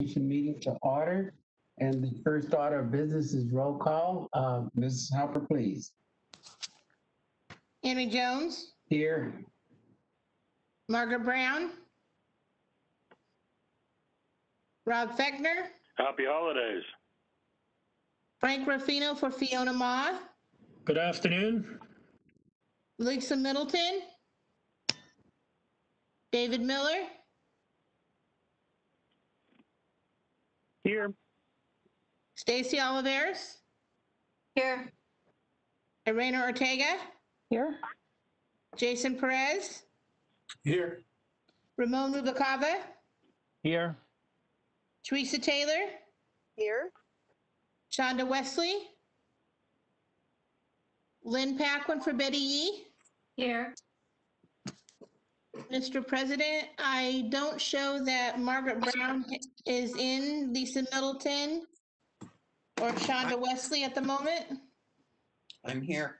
Meeting to order. And the first order of business is roll call. Mrs. Hopper, please. Henry Jones, Here. Margaret Brown, Rob Fechner, Happy holidays. Frank Ruffino for Fiona Ma, Good afternoon. Lisa Middleton, David Miller, Here. Stacy Oliveris, Here. Irena Ortega, Here. Jason Perez, Here. Ramon Rubacava, Here. Teresa Taylor, Here. Shonda Wesley, Lynn Paquin for Betty Yee. Here. Mr. President, I don't show that Margaret Brown is in, Lisa Middleton, or Shonda Wesley at the moment. I'm here.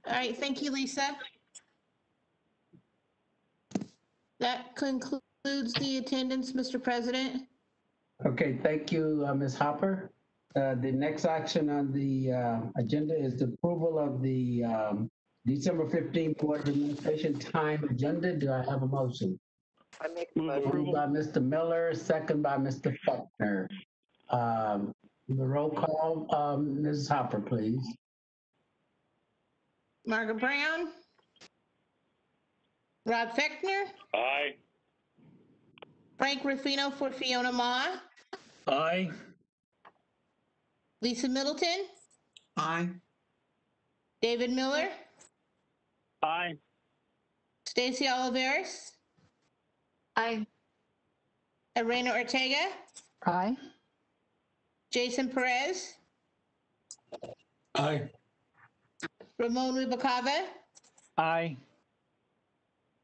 All right, thank you, Lisa. That concludes the attendance, Mr. President. Okay, thank you, Ms. Hopper. The next action on the agenda is the approval of the December 15th Board of Administration time agenda. Do I have a motion? I make a motion. Moved by Mr. Miller, second by Mr. Faulkner. The roll call, Mrs. Hopper, please. Margaret Brown, Rob Fechner, Aye. Frank Ruffino for Fiona Ma, Aye. Lisa Middleton, Aye. David Miller, Aye. Stacy Oliveris, Aye. Irena Ortega, Aye. Jason Perez, Aye. Ramon Rubacava, Aye.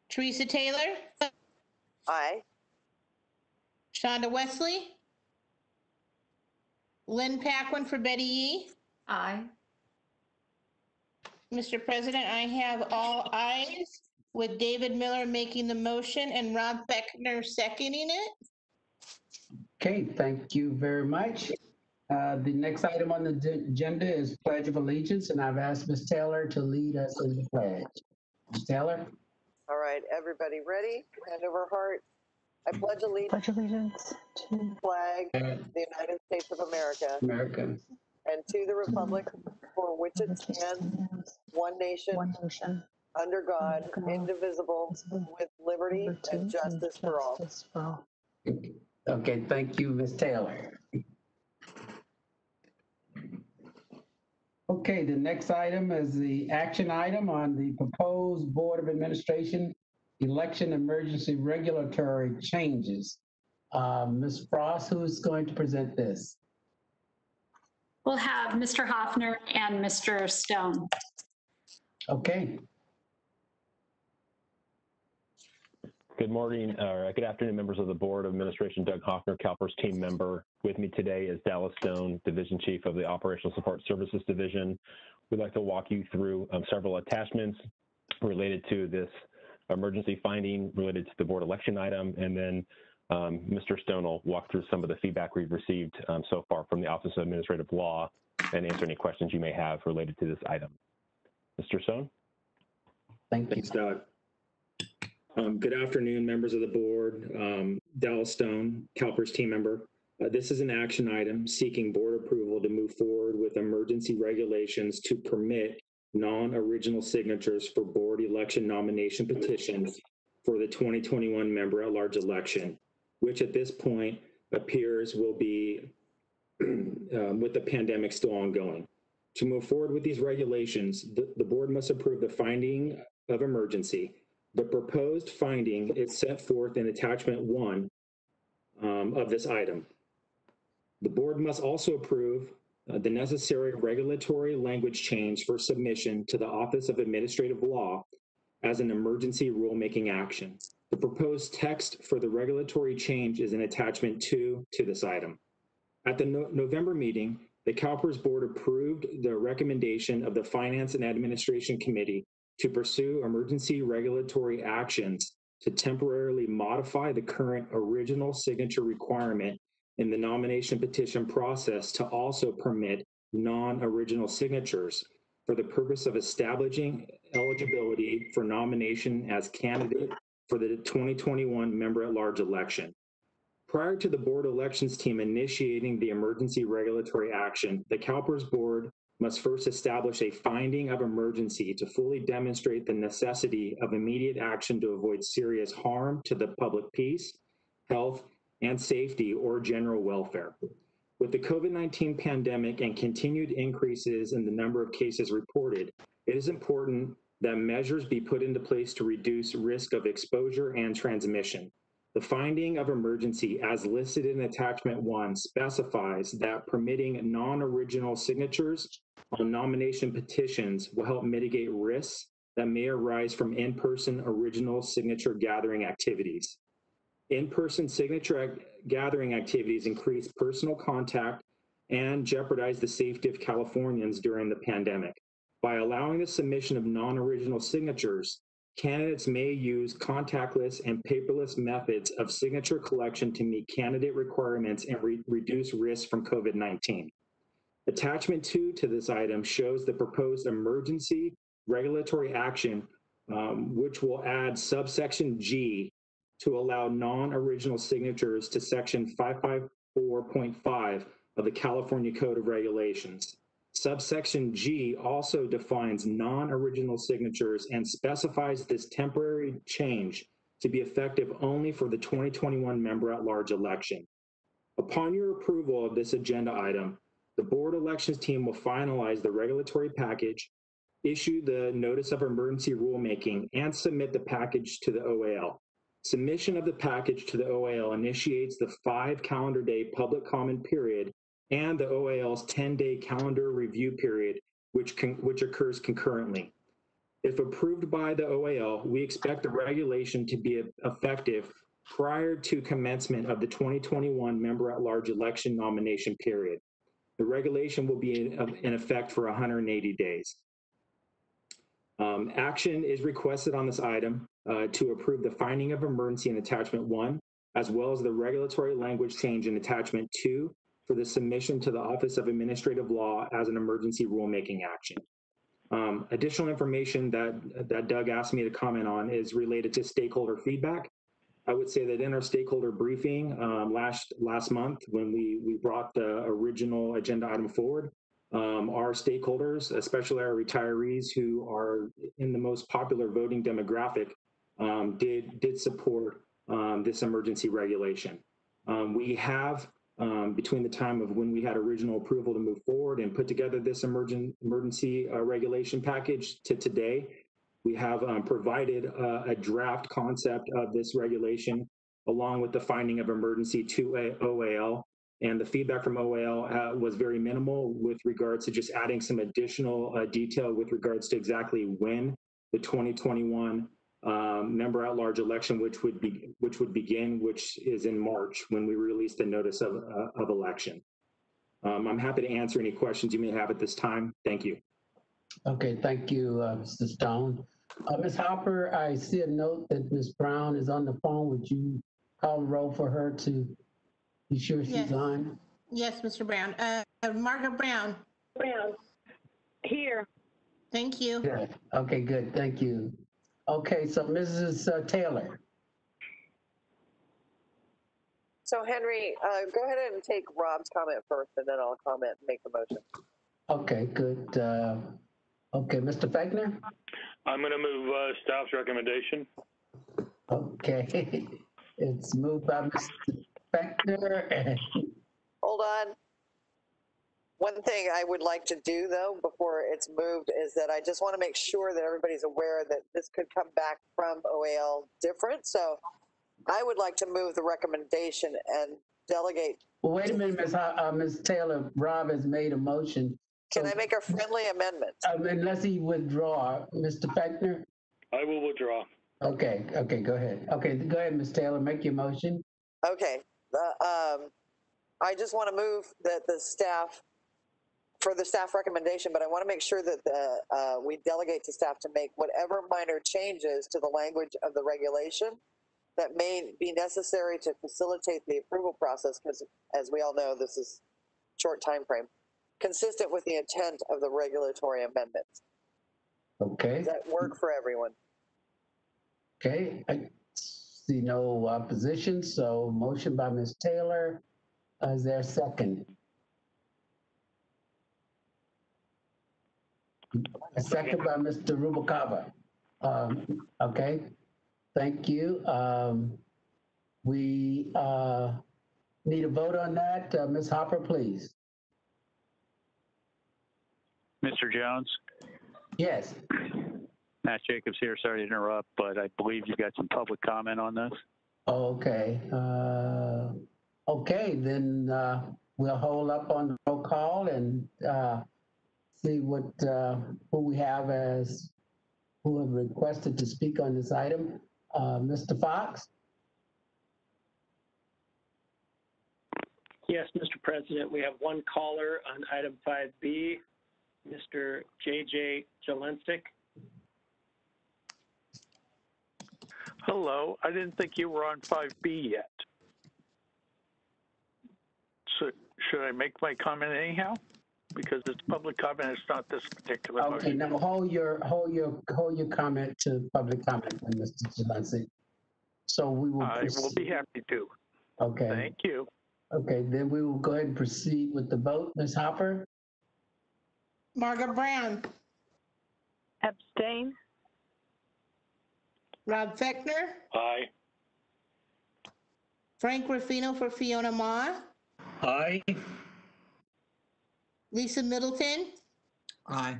Teresa Taylor, Aye. Shonda Wesley, Lynn Paquin for Betty Yee. Aye. Mr. President, I have all ayes with David Miller making the motion and Rob Fechner seconding it. Okay, thank you very much. The next item on the agenda is Pledge of Allegiance, and I've asked Ms. Taylor to lead us in the pledge. Ms. Taylor? All right, everybody ready? Hand over heart. I pledge allegiance Pledge allegiance to to the flag of the United States of America America. and to the republic for which it stands, one nation, under God, indivisible, with liberty and justice for all. Okay, thank you, Ms. Taylor. Okay, the next item is the action item on the proposed Board of Administration election emergency regulatory changes. Ms. Frost, who's going to present this? We'll have Mr. Hoffner and Mr. Stone. Okay. Good morning, or good afternoon, members of the Board of Administration. Doug Hoffner, CalPERS team member. With me today is Dallas Stone, Division Chief of the Operational Support Services Division. We'd like to walk you through several attachments related to this emergency finding related to the board election item, and then Mr. Stone will walk through some of the feedback we've received so far from the Office of Administrative Law and answer any questions you may have related to this item. Mr. Stone? Thank you. Thanks, Doug. Good afternoon, members of the board. Dallas Stone, CalPERS team member. This is an action item seeking board approval to move forward with emergency regulations to permit non-original signatures for board election nomination petitions for the 2021 member-at-large election, which at this point appears will be with the pandemic still ongoing. To move forward with these regulations, the board must approve the finding of emergency. The proposed finding is set forth in attachment 1 of this item. The board must also approve the necessary regulatory language change for submission to the Office of Administrative Law as an emergency rulemaking action. The proposed text for the regulatory change is in attachment 2 to this item. At the November meeting, the CalPERS board approved the recommendation of the Finance and Administration Committee to pursue emergency regulatory actions to temporarily modify the current original signature requirement in the nomination petition process to also permit non-original signatures for the purpose of establishing eligibility for nomination as candidate for the 2021 member-at-large election. Prior to the board elections team initiating the emergency regulatory action, the CalPERS board must first establish a finding of emergency to fully demonstrate the necessity of immediate action to avoid serious harm to the public peace, health, and safety or general welfare. With the COVID-19 pandemic and continued increases in the number of cases reported, it is important that measures be put into place to reduce risk of exposure and transmission. The finding of emergency as listed in attachment 1 specifies that permitting non-original signatures on nomination petitions will help mitigate risks that may arise from in-person original signature gathering activities. In-person signature gathering activities increase personal contact and jeopardize the safety of Californians during the pandemic. By allowing the submission of non-original signatures, candidates may use contactless and paperless methods of signature collection to meet candidate requirements and reduce risk from COVID-19. Attachment 2 to this item shows the proposed emergency regulatory action, which will add subsection G to allow non-original signatures to section 554.5 of the California Code of Regulations. Subsection G also defines non-original signatures and specifies this temporary change to be effective only for the 2021 member-at-large election. Upon your approval of this agenda item, the board elections team will finalize the regulatory package, issue the notice of emergency rulemaking, and submit the package to the OAL. Submission of the package to the OAL initiates the 5 calendar day public comment period and the OAL's 10-day calendar review period, which occurs concurrently. If approved by the OAL, we expect the regulation to be effective prior to commencement of the 2021 member-at-large election nomination period. The regulation will be in effect for 180 days. Action is requested on this item to approve the finding of emergency in attachment 1, as well as the regulatory language change in attachment 2 for the submission to the Office of Administrative Law as an emergency rulemaking action. Additional information that Doug asked me to comment on is related to stakeholder feedback. I would say that in our stakeholder briefing last month, when we brought the original agenda item forward, our stakeholders, especially our retirees who are in the most popular voting demographic, did support this emergency regulation. We have, between the time of when we had original approval to move forward and put together this emergency regulation package to today, we have provided a draft concept of this regulation along with the finding of emergency to OAL. And the feedback from OAL was very minimal with regards to just adding some additional detail with regards to exactly when the 2021 member-at-large election, which would begin, which is in March when we release the notice of election. I'm happy to answer any questions you may have at this time. Thank you. Okay, thank you, Mr. Stone. Ms. Hopper, I see a note that Ms. Brown is on the phone. Would you call the roll for her to be sure she's Yes. on? Yes, Mr. Brown. Margaret Brown. Here. Thank you. Good. Okay, good. Thank you. Okay, so Mrs. Taylor. So Henry, go ahead and take Rob's comment first, and then I'll comment and make the motion. Okay, good. Okay, Mr. Fechner? I'm going to move staff's recommendation. Okay, it's moved by Mr. Fechner. Hold on. One thing I would like to do, though, before it's moved, is that I just want to make sure that everybody's aware that this could come back from OAL different. So I would like to move the recommendation and delegate. Well, wait a minute, Ms. Taylor. Rob has made a motion. Can I make a friendly amendment? Unless he withdraw, Mr. Fechner? I will withdraw. Okay, go ahead. Okay, go ahead, Ms. Taylor, make your motion. Okay. I just want to move that the staff for the staff recommendation, but I want to make sure that we delegate to staff to make whatever minor changes to the language of the regulation that may be necessary to facilitate the approval process, because as we all know, this is short time frame, consistent with the intent of the regulatory amendments. Okay. Does that work for everyone? Okay, I see no opposition, so motion by Ms. Taylor. Is there a second? A second by Mr. Rubalcaba. Okay, thank you. We need a vote on that. Ms. Hopper, please. Mr. Jones, Yes. Matt Jacobs here. Sorry to interrupt, but I believe you got some public comment on this. Okay. Okay, then we'll hold up on the roll call and see what who we have as who have requested to speak on this item. Mr. Fox? Yes, Mr. President, we have one caller on item 5B, Mr. J.J. Jelensik. Hello, I didn't think you were on 5B yet. So should I make my comment anyhow? Because it's public comment, it's not this particular Okay, motion. now hold your comment to public comment, Mr. Jelensik. So we will. I will be happy to. Okay. Thank you. Okay, then we will go ahead and proceed with the vote. Ms. Hopper? Margaret Brown, Abstain. Rob Fechner, Aye. Frank Ruffino for Fiona Ma, Aye. Lisa Middleton, Aye.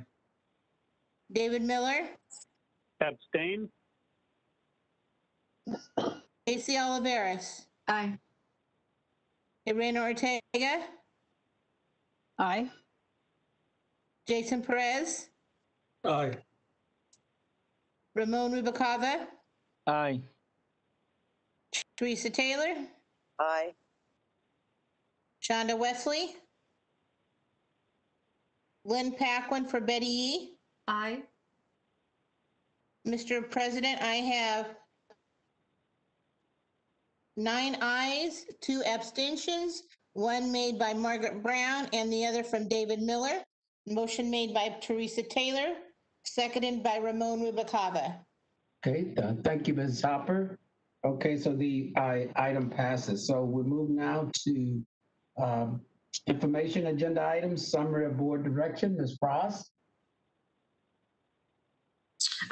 David Miller, Abstain? Casey Oliveris, Aye. Irene Ortega, Aye. Jason Perez, Aye. Ramon Rubicava, Aye. Teresa Taylor, Aye. Shonda Wesley, Lynn Paquin for Betty Yee. Aye. Mr. President, I have 9 ayes, 2 abstentions, 1 made by Margaret Brown and the other from David Miller. Motion made by Teresa Taylor, seconded by Ramon Rubicava. Okay, thank you, Ms. Hopper. Okay, so the item passes. So we move now to information agenda items, summary of board direction. Ms. Frost?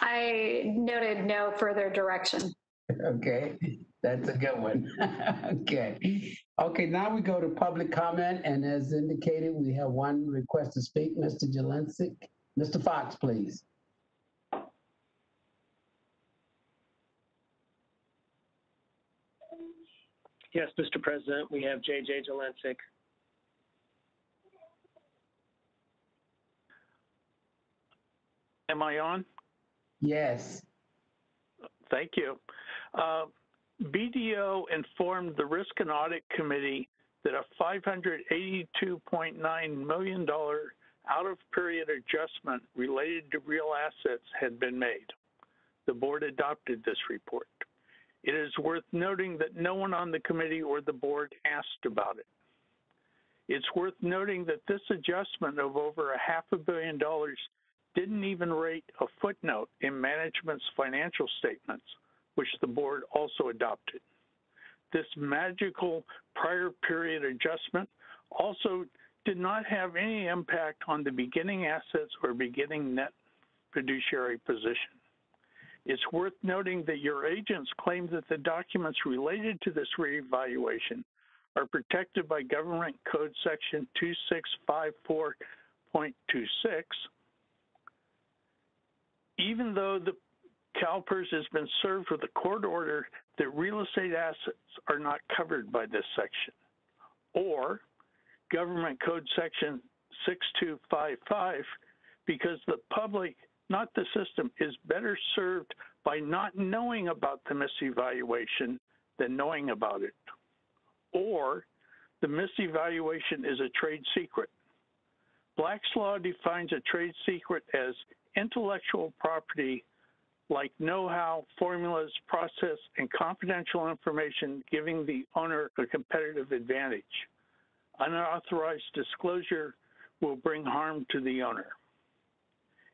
I noted no further direction. Okay, that's a good one. Okay. Okay, now we go to public comment, and as indicated, we have one request to speak, Mr. Jelensik. Mr. Fox, please. Yes, Mr. President, we have J.J. Jelensik. Am I on? Yes. Thank you. BDO informed the Risk and Audit Committee that a $582.9 million out-of-period adjustment related to real assets had been made. The board adopted this report. It is worth noting that no one on the committee or the board asked about it. It's worth noting that this adjustment of over $500 million didn't even rate a footnote in management's financial statements, which the board also adopted. This magical prior period adjustment also did not have any impact on the beginning assets or beginning net fiduciary position. It's worth noting that your agents claim that the documents related to this reevaluation are protected by Government Code Section 2654.26, even though the CalPERS has been served with a court order that real estate assets are not covered by this section, or Government Code Section 6255, because the public, not the system, is better served by not knowing about the misevaluation than knowing about it, or the misevaluation is a trade secret. Black's Law defines a trade secret as intellectual property like know-how, formulas, process, and confidential information giving the owner a competitive advantage. Unauthorized disclosure will bring harm to the owner.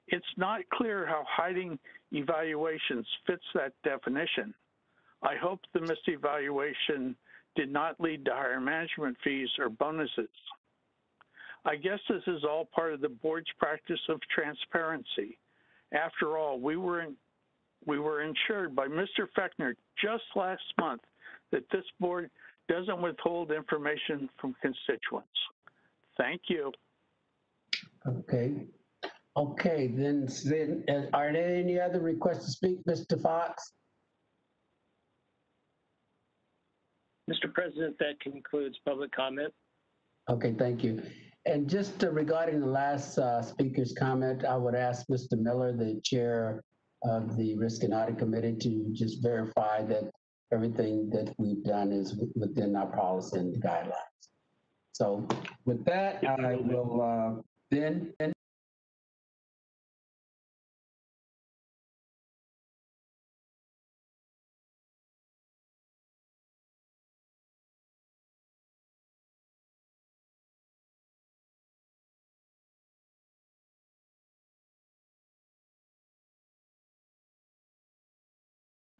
It's not clear how hiding evaluations fits that definition. I hope the missed evaluation did not lead to higher management fees or bonuses. I guess this is all part of the board's practice of transparency. After all, we were ensured by Mr. Fechner just last month that this board doesn't withhold information from constituents. Thank you. Okay. Okay, then are there any other requests to speak, Mr. Fox? Mr. President, that concludes public comment. Okay, thank you. And just regarding the last speaker's comment, I would ask Mr. Miller, the chair of the Risk and Audit Committee, to just verify that everything that we've done is within our policy and guidelines. So with that, I will then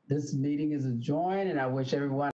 this meeting is adjourned, and I wish everyone